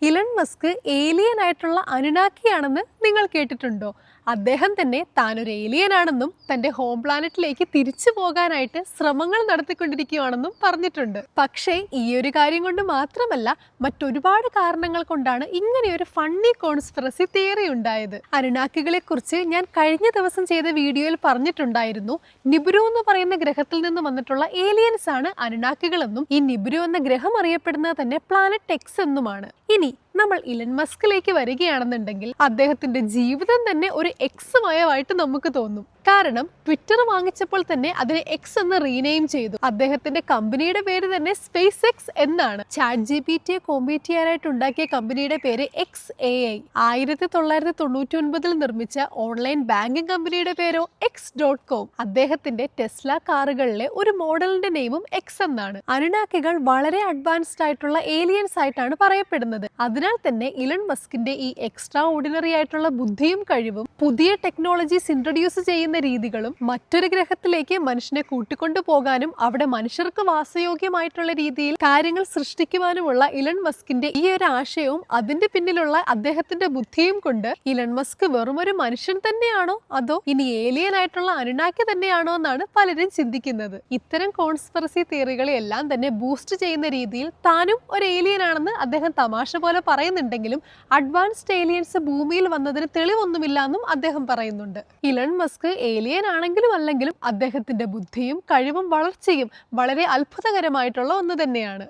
Elon Musk alien ആയിട്ടുള്ള അനുനാക്കിയാണെന്ന് നിങ്ങൾ കേട്ടിട്ടുണ്ടോ? അദ്ദേഹം തന്നെ താനൊരു ഏലിയൻ ആണെന്നും തന്റെ ഹോം പ്ലാനറ്റിലേക്ക് തിരിച്ചു പോകാനായിട്ട് ശ്രമങ്ങൾ നടത്തിക്കൊണ്ടിരിക്കുകയാണെന്നും പറഞ്ഞിട്ടുണ്ട്. പക്ഷേ ഈ ഒരു കാര്യം കൊണ്ട് മാത്രമല്ല, മറ്റൊരുപാട് കാരണങ്ങൾ കൊണ്ടാണ് ഇങ്ങനെയൊരു ഫണ്ണി കോൺസ്പിറസി തിയറി ഉണ്ടായത്. അനുനാക്കികളെ കുറിച്ച് ഞാൻ കഴിഞ്ഞ ദിവസം ചെയ്ത വീഡിയോയിൽ പറഞ്ഞിട്ടുണ്ടായിരുന്നു. നിബ്രു എന്ന് പറയുന്ന ഗ്രഹത്തിൽ നിന്ന് വന്നിട്ടുള്ള ഏലിയൻസ് ആണ് അനുനാക്കികളെന്നും ഈ നിബ്രു എന്ന ഗ്രഹം അറിയപ്പെടുന്നത് തന്നെ പ്ലാനറ്റ് എക്സ് എന്നുമാണ്. ഇനി നമ്മൾ ഇലൺ മസ്കിലേക്ക് വരികയാണെന്നുണ്ടെങ്കിൽ അദ്ദേഹത്തിന്റെ ജീവിതം തന്നെ ഒരു എക്സ് മയമായിട്ട് നമുക്ക് തോന്നും. കാരണം ട്വിറ്റർ വാങ്ങിച്ചപ്പോൾ തന്നെ അതിനെ എക്സ് എന്ന് റീനെയിം ചെയ്തു. അദ്ദേഹത്തിന്റെ കമ്പനിയുടെ പേര് തന്നെ സ്പേസ് എക്സ് എന്നാണ്. ChatGPT കോമ്പീറ്റ് ചെയ്യാനായിട്ട് ഉണ്ടാക്കിയ കമ്പനിയുടെ പേര് XAI. 1999 നിർമ്മിച്ച ഓൺലൈൻ ബാങ്കിംഗ് കമ്പനിയുടെ പേരോ X.com. അദ്ദേഹത്തിന്റെ ടെസ്ല കാറുകളിലെ ഒരു മോഡലിന്റെ നെയിമും എക്സ് എന്നാണ്. അനുനാക്കികൾ വളരെ അഡ്വാൻസ്ഡ് ആയിട്ടുള്ള ഏലിയൻസ് ആയിട്ടാണ് പറയപ്പെടുന്നത്. അതിനാൽ തന്നെ ഇലൺ മസ്കിന്റെ ഈ എക്സ്ട്രാ ഓർഡിനറി ആയിട്ടുള്ള ബുദ്ധിയും കഴിവും പുതിയ ടെക്നോളജീസ് ഇൻട്രൊഡ്യൂസ് ചെയ്യുന്ന രീതികളും മറ്റൊരു ഗ്രഹത്തിലേക്ക് മനുഷ്യനെ കൂട്ടിക്കൊണ്ടു പോകാനും അവിടെ മനുഷ്യർക്ക് വാസയോഗ്യമായിട്ടുള്ള രീതിയിൽ കാര്യങ്ങൾ സൃഷ്ടിക്കുവാനുമുള്ള ഇലൺ മസ്കിന്റെ ഈ ഒരു ആശയവും അതിന്റെ പിന്നിലുള്ള അദ്ദേഹത്തിന്റെ ബുദ്ധിയും കൊണ്ട് ഇലൺ മസ്ക് വെറും ഒരു മനുഷ്യൻ തന്നെയാണോ അതോ ഇനി ഏലിയൻ ആയിട്ടുള്ള അനുനാക്കി തന്നെയാണോ എന്നാണ് പലരും ചിന്തിക്കുന്നത്. ഇത്തരം കോൺസ്പിറസി തിയറികളെ എല്ലാം തന്നെ ബൂസ്റ്റ് ചെയ്യുന്ന രീതിയിൽ താനും ഒരു ഏലിയൻ ആണെന്ന് അദ്ദേഹം തമാശ പോലെ പറയുന്നുണ്ടെങ്കിലും അഡ്വാൻസ്ഡ് ഏലിയൻസ് ഭൂമിയിൽ വന്നതിന് തെളിവൊന്നുമില്ല എന്നും അദ്ദേഹം പറയുന്നുണ്ട്. ഇലൺ മസ്ക് ഏലിയൻ ആണെങ്കിലും അല്ലെങ്കിലും അദ്ദേഹത്തിന്റെ ബുദ്ധിയും കഴിവും വളർച്ചയും വളരെ അത്ഭുതകരമായിട്ടുള്ള ഒന്ന് തന്നെയാണ്.